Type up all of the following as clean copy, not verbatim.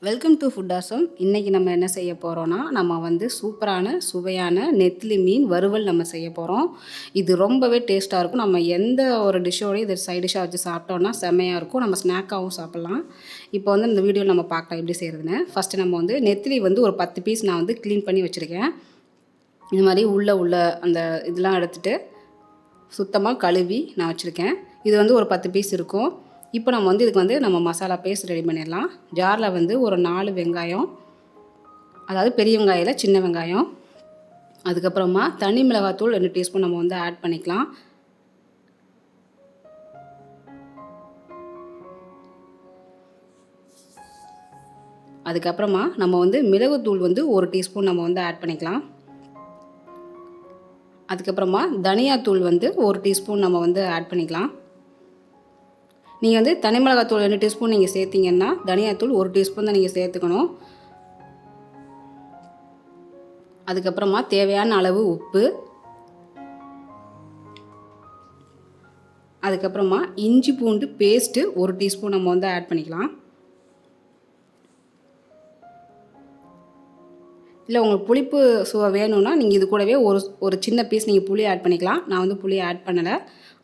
Welcome to food awesome. இன்றைக்கி நம்ம என்ன செய்ய போகிறோன்னா, நம்ம வந்து சூப்பரான சுவையான நெத்திலி மீன் வறுவல் நம்ம செய்ய போகிறோம். இது ரொம்பவே டேஸ்ட்டாக இருக்கும். நம்ம எந்த ஒரு டிஷ்ஷோடையும் இதை சைட் டிஷ்ஷாக வச்சு சாப்பிட்டோன்னா செம்மையாக இருக்கும். நம்ம ஸ்நாக்காகவும் சாப்பிட்லாம். இப்போ வந்து இந்த வீடியோவில் நம்ம பார்க்கலாம் எப்படி செய்கிறதுன்னு. ஃபஸ்ட்டு நம்ம வந்து நெத்திலி வந்து ஒரு 10 பீஸ் நான் வந்து க்ளீன் பண்ணி வச்சுருக்கேன். இது மாதிரி உள்ள அந்த இதெல்லாம் எடுத்துகிட்டு சுத்தமாக கழுவி நான் வச்சுருக்கேன். இது வந்து ஒரு 10 பீஸ் இருக்கும். இப்போ நம்ம வந்து இதுக்கு வந்து நம்ம மசாலா பேஸ்ட் ரெடி பண்ணிடலாம். ஜாரில் வந்து ஒரு 4 வெங்காயம், அதாவது பெரிய வெங்காயம் சின்ன வெங்காயம், அதுக்கப்புறமா தனி மிளகாத்தூள் 2 டீஸ்பூன் நம்ம வந்து ஆட் பண்ணிக்கலாம். அதுக்கப்புறமா நம்ம வந்து மிளகுத்தூள் வந்து 1 டீஸ்பூன் நம்ம வந்து ஆட் பண்ணிக்கலாம். அதுக்கப்புறமா தனியாத்தூள் வந்து 1 டீஸ்பூன் நம்ம வந்து ஆட் பண்ணிக்கலாம். நீங்கள் வந்து தனி மிளகாத்தூள் 2 டீஸ்பூன் நீங்கள் சேர்த்திங்கன்னா தனியாத்தூள் 1 டீஸ்பூன் தான் நீங்கள் சேர்த்துக்கணும். அதுக்கப்புறமா தேவையான அளவு உப்பு, அதுக்கப்புறமா இஞ்சி பூண்டு பேஸ்ட்டு 1 டீஸ்பூன் நம்ம வந்து ஆட் பண்ணிக்கலாம். இல்லை உங்களுக்கு புளிப்பு சுவை வேணும்னா நீங்கள் இது கூடவே ஒரு சின்ன பீஸ் நீங்கள் புளி ஆட் பண்ணிக்கலாம். நான் வந்து புளி ஆட் பண்ணலை.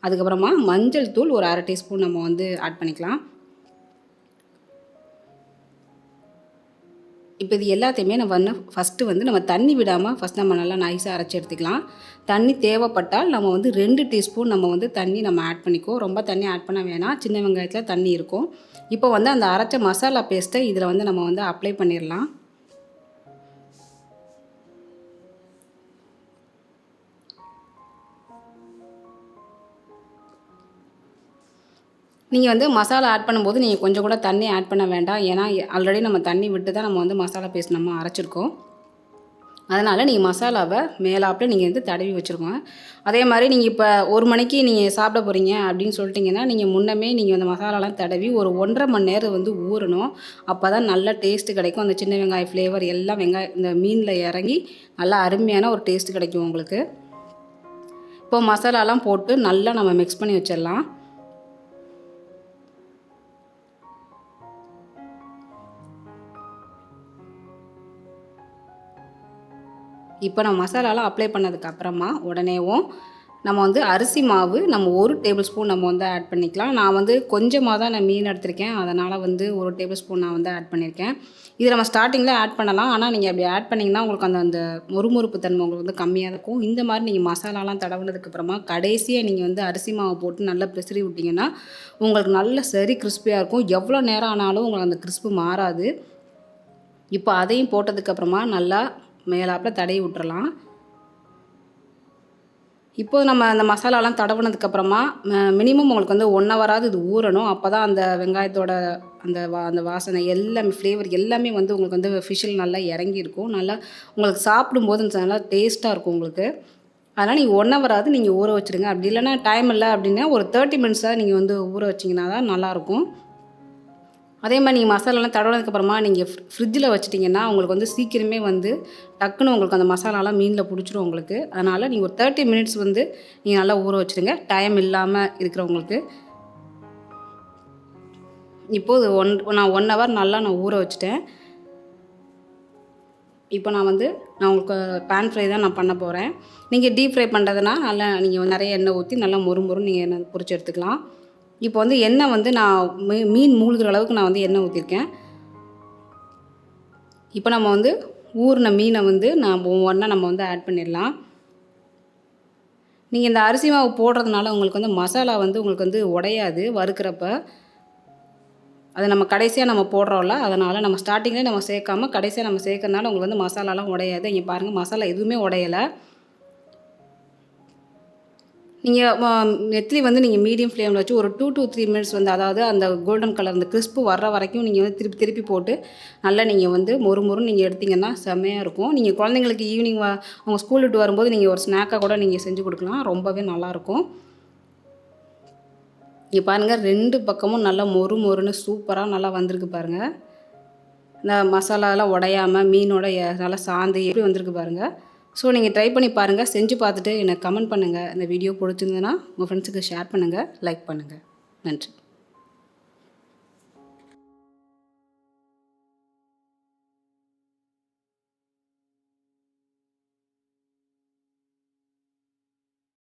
அதுக்கப்புறமா மஞ்சள் தூள் ஒரு 1/2 டீஸ்பூன் நம்ம வந்து ஆட் பண்ணிக்கலாம். இப்போ இது எல்லாத்தையுமே நம்ம ஃபஸ்ட்டு வந்து நம்ம தண்ணி விடாமல் ஃபஸ்ட் நம்ம நல்லா நைஸாக அரைச்சி எடுத்துக்கலாம். தண்ணி தேவைப்பட்டால் நம்ம வந்து 2 டீஸ்பூன் நம்ம வந்து தண்ணி நம்ம ஆட் பண்ணிக்கோ. ரொம்ப தண்ணி ஆட் பண்ண வேணாம். சின்ன வெங்காயத்தில் தண்ணி இருக்கும். இப்போ வந்து அந்த அரைச்ச மசாலா பேஸ்ட்டை இதில் வந்து நம்ம வந்து அப்ளை பண்ணிடலாம். நீங்கள் வந்து மசாலா ஆட் பண்ணும்போது நீங்கள் கொஞ்சம் கூட தண்ணி ஆட் பண்ண வேண்டாம். ஏன்னா ஆல்ரெடி நம்ம தண்ணி விட்டு தான் நம்ம வந்து மசாலா பேஸ்ட் நம்ம அரைச்சிருக்கோம். அதனால் நீங்கள் மசாலாவை மேலாப்பில் நீங்கள் வந்து தடவி வச்சுருக்கோங்க. அதே மாதிரி நீங்கள் இப்போ 1 மணிக்கு நீங்கள் சாப்பிட போகிறீங்க அப்படின்னு சொல்லிட்டிங்கன்னா நீங்கள் முன்னமே நீங்கள் அந்த மசாலாலாம் தடவி ஒரு 1.5 மணி நேரம் வந்து ஊறணும். அப்போ தான் நல்ல டேஸ்ட்டு கிடைக்கும். அந்த சின்ன வெங்காய ஃப்ளேவர் எல்லாம் இந்த மீனில் இறங்கி நல்லா அருமையான ஒரு டேஸ்ட்டு கிடைக்கும் உங்களுக்கு. இப்போ மசாலாலாம் போட்டு நல்லா நம்ம மிக்ஸ் பண்ணி வச்சிடலாம். இப்போ நம்ம மசாலாலாம் அப்ளை பண்ணதுக்கப்புறமா உடனேவும் நம்ம வந்து அரிசி மாவு நம்ம 1 டேபிள் ஸ்பூன் நம்ம வந்து ஆட் பண்ணிக்கலாம். நான் வந்து கொஞ்சமாக தான் நான் மீன் எடுத்திருக்கேன். அதனால் வந்து 1 டேபிள் ஸ்பூன் நான் வந்து ஆட் பண்ணியிருக்கேன். இது நம்ம ஸ்டார்டிங்கில் ஆட் பண்ணலாம். ஆனால் நீங்கள் அப்படி ஆட் பண்ணிங்கன்னா உங்களுக்கு அந்த மொறுமொறுப்பு தன்மை உங்களுக்கு வந்து கம்மியாக இருக்கும். இந்த மாதிரி நீங்கள் மசாலாலாம் தடவுனதுக்கப்புறமா கடைசியாக நீங்கள் வந்து அரிசி மாவு போட்டு நல்லா பிசறி விட்டிங்கன்னா உங்களுக்கு நல்ல சரி கிறிஸ்பியாக இருக்கும். எவ்வளோ நேரம் ஆனாலும் உங்களுக்கு அந்த கிறிஸ்பு மாறாது. இப்போ அதையும் போட்டதுக்கப்புறமா நல்லா மேலாப்பில் தடவி விட்டுறலாம். இப்போ நம்ம அந்த மசாலாலாம் தடவுனதுக்கப்புறமா மினிமம் உங்களுக்கு வந்து 1 ஹவராவது இது ஊறணும். அப்போ தான் அந்த வெங்காயத்தோட அந்த வாசனை எல்லாமே ஃப்ளேவர் எல்லாமே வந்து உங்களுக்கு வந்து ஃபிஷ்ஷில் நல்லா இறங்கியிருக்கும். நல்லா உங்களுக்கு சாப்பிடும்போது நல்லா டேஸ்ட்டாக இருக்கும் உங்களுக்கு. அதனால் நீங்கள் 1 ஹவராவது நீங்கள் ஊற வச்சுருங்க. அப்படி இல்லைனா டைம் இல்லை அப்படின்னா ஒரு 30 மினிட்ஸாக நீங்கள் வந்து ஊற வச்சிங்கன்னா தான் நல்லாயிருக்கும். அதே மாதிரி நீங்கள் மசாலாலாம் தடவினதுக்கப்புறமா நீங்கள் ஃப்ரிட்ஜில் வச்சிட்டிங்கன்னா உங்களுக்கு வந்து சீக்கிரமே வந்து டக்குன்னு உங்களுக்கு அந்த மசாலாலாம் மீனில் பிடிச்சிரும் உங்களுக்கு. அதனால் நீங்கள் ஒரு 30 மினிட்ஸ் வந்து நீங்கள் நல்லா ஊற வச்சுருங்க, டைம் இல்லாமல் இருக்கிறவங்களுக்கு. இப்போது நான் 1 ஹவர் நல்லா நான் ஊற வச்சுட்டேன். இப்போ நான் உங்களுக்கு பேன் ஃப்ரை தான் நான் பண்ண போகிறேன். நீங்கள் டீப் ஃப்ரை பண்ணுறதுனா நல்லா நீங்கள் நிறைய எண்ணெய் ஊற்றி நல்லா மொறுமொறுன்னு நீங்கள் எண்ணெய் பொரிச்சு எடுத்துக்கலாம். இப்போ வந்து எண்ணெய் வந்து நான் மீன் மூழ்கிற அளவுக்கு நான் வந்து எண்ணெய் ஊற்றிருக்கேன். இப்போ நம்ம வந்து ஊறின மீனை வந்து ஒவ்வொன்றா நம்ம வந்து ஆட் பண்ணிடலாம். நீங்கள் இந்த அரிசி மாவு போடுறதுனால உங்களுக்கு வந்து மசாலா வந்து உங்களுக்கு வந்து உடையாது வறுக்கிறப்ப. அதை நம்ம கடைசியாக நம்ம போடுறோம்ல, அதனால் நம்ம ஸ்டார்டிங்லேயே நம்ம சேர்க்காம கடைசியாக நம்ம சேர்க்கறனால உங்களுக்கு வந்து மசாலாலாம் உடையாது. இங்கே பாருங்கள் மசாலா எதுவுமே உடையலை. நீங்கள் நெத்திலி வந்து நீங்கள் மீடியம் ஃப்ளேமில் வச்சு ஒரு 2 to 3 மினிட்ஸ் வந்து அதாவது அந்த கோல்டன் கலர் அந்த கிறிஸ்பு வர்ற வரைக்கும் நீங்கள் வந்து திருப்பி போட்டு நல்லா நீங்கள் வந்து மொறுன்னு நீங்கள் எடுத்திங்கன்னா செம்மையாக இருக்கும். நீங்கள் குழந்தைங்களுக்கு ஈவினிங் அவங்க ஸ்கூல் விட்டு வரும்போது நீங்கள் ஒரு ஸ்நாக்காக கூட நீங்கள் செஞ்சு கொடுக்கலாம். ரொம்பவே நல்லாயிருக்கும். இங்கே பாருங்கள் 2 பக்கமும் நல்லா மொறுன்னு சூப்பராக நல்லா வந்திருக்கு பாருங்கள். இந்த மசாலாலாம் உடையாமல் மீனோட நல்லா சாந்து எப்படி வந்திருக்கு பாருங்கள். ஸோ நீங்கள் ட்ரை பண்ணி பாருங்கள். செஞ்சு பார்த்துட்டு எனக்கு கமெண்ட் பண்ணுங்கள். இந்த வீடியோ பிடிச்சிருந்ததுன்னா உங்கள் ஃப்ரெண்ட்ஸுக்கு ஷேர் பண்ணுங்கள், லைக் பண்ணுங்கள். நன்றி.